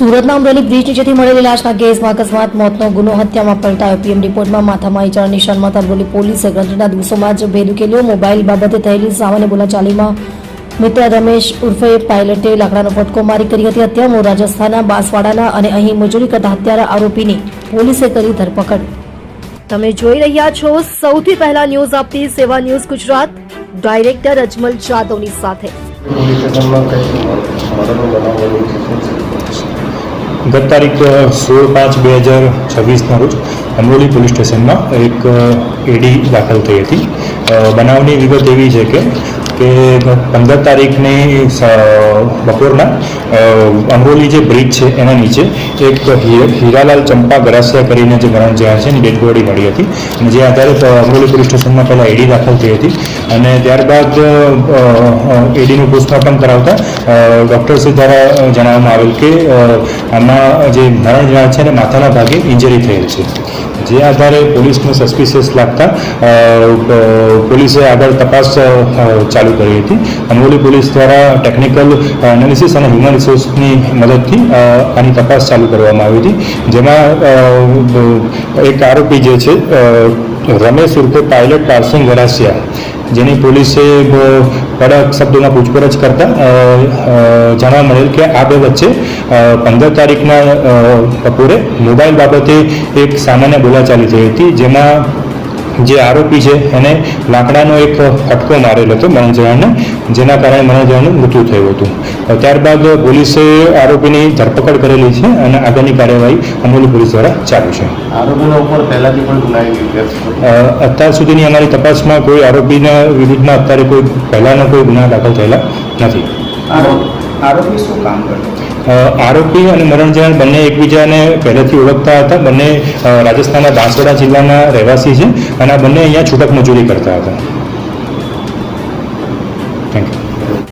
સુરતના અમરેલી બ્રિજ નીચેથી મળેલી લાશના કેસમાં અકસ્માત મોતનો ગુનો હત્યામાં પલટાયો. પીએમ રિપોર્ટમાં માથામાં ઈજાના નિશાનમાં અમરેલી પોલીસે ગણતરીના દિવસોમાં જ ભેદ ઉકેલ્યો. મોબાઈલ બાબતે થયેલી સામાન્ય બોલાચાલીમાં મિત્ર રમેશ ઉર્ફે પાયલટે લાકડાનો ફટકો મારી કરી હતી હત્યા. મૂળ રાજસ્થાનના બાંસવાડાના અને અહીં મજૂરી કરતા હત્યારા આરોપીની પોલીસે કરી ધરપકડ. તમે જોઈ રહ્યા છો સૌથી પહેલા ન્યૂઝ આપતી સેવા ન્યૂઝ ગુજરાત, ડાયરેક્ટર અજમલ જાદવની સાથે. ગત તારીખ 16/5/2026ના રોજ અમરોલી પોલીસ સ્ટેશનમાં એક એડી દાખલ થઈ હતી. બનાવની વિગત એવી છે કે 15 તારીખની બપોરના અમરોલી જે બ્રિજ છે એના નીચે એક હીરાલાલ ચંપા ગરાસિયા કરીને જે મરણ જયા છે એની ડેડ બોડી મળી હતી અને જે આધારે અમરોલી પોલીસ સ્ટેશનમાં પહેલાં એડી દાખલ થઈ હતી અને ત્યારબાદ એડીનું પોસ્ટમોર્ટમ કરાવતા ડૉક્ટરશ્રી દ્વારા જણાવવામાં આવેલ કે આમાં જે મરણ જયા છે એને માથાના ભાગે ઇન્જરી થયેલ છે. જે આધારે પોલીસને સસ્પિશિયસ લાગતા પોલીસે આગળ તપાસ ચાલુ કરી હતી. અમરોલી પોલીસ દ્વારા ટેકનિકલ એનાલિસિસ અને હ્યુમન રિસોર્સની મદદથી આની તપાસ ચાલુ કરવામાં આવી હતી. જેમાં એક આરોપી જે છે રમેશ ઉર્ફે પાયલટ પારસિંગ ગરાસિયા, જેની પોલીસે કડક શબ્દોમાં પૂછપરછ કરતા જાણવા મળેલ કે આ બે વચ્ચે 15 તારીખના બપોરે મોબાઈલ બાબતે એક સામાન્ય બોલાચાલી થઈ હતી. જેમાં જે આરોપી છે એને લાકડાનો એક ફટકો મારેલો હતો મરણજયાને, જેના કારણે મરણજયાનું મૃત્યુ થયું હતું. ત્યારબાદ પોલીસે આરોપીની ધરપકડ કરેલી છે અને આગળની કાર્યવાહી અમરોલી પોલીસ દ્વારા ચાલુ છે. આરોપીના ઉપર પહેલાથી પણ ગુનાહિત અત્યાર સુધીની અમારી તપાસમાં કોઈ આરોપીના વિરુદ્ધમાં અત્યારે કોઈ પહેલાંના કોઈ ગુના દાખલ થયેલા નથી. આરોપી શું કામ કરતો? આરોપી અને મરણજયાન બંને એકબીજાને પહેલેથી ઓળખતા હતા. બંને રાજસ્થાનના બાંસવાડા જિલ્લાના રહેવાસી છે અને આ બંને અહીંયા છૂટક મજૂરી કરતા હતા. Thank you.